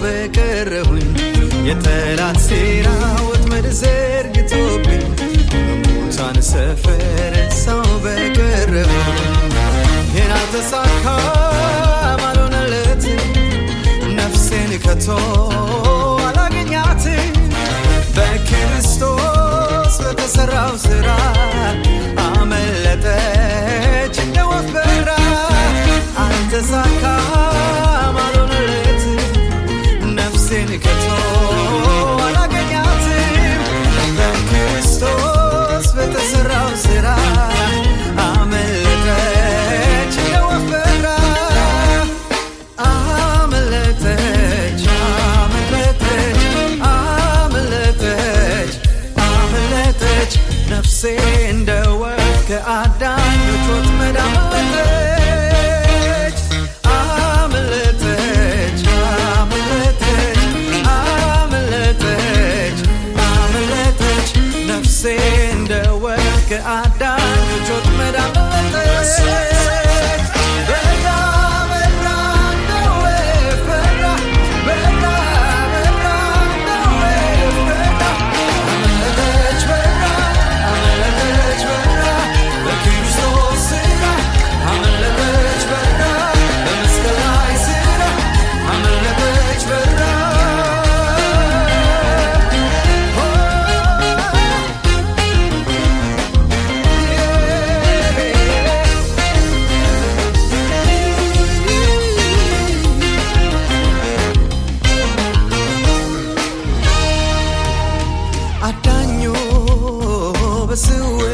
በቀረሁኝ የጠላት ሴራ ወጥመድ ዘርግቶብኝ በሙታን ሰፈር ሰው በቀረሁኝ ይህን አልተሳካም አልሆነለት ነፍሴን ከቶ አላገኛት በክርስቶስ በተሰራው ስራ አመለጠች እንደ ወፍ በራ አልተሳካም አልሆነለት ነፍሴን ከቶ አላገኛትም በክርስቶስ በተሰራው ስራ አመለጠች እንደ ወፍ በራ አመለጠች አመለጠች አመለጠች ነፍሴ እንደ ወፍ ከአዳኞች ወጥመድ አመለጠች አመለጠች አመለጠች አመለጠች ነፍሴ እንደ ወፍ ከአዳኞች ወጥመድ አመለጠች በራ በራ እንደ ወፍ በራ በራ በራ እንደ ወፍ በራ አመለጠች በራ አመለጠች በራ በክርስቶስ ስራ አመለጠች በራ በመስቀል ላይ ስራ አመለጠች በራ አዳኙ በስውር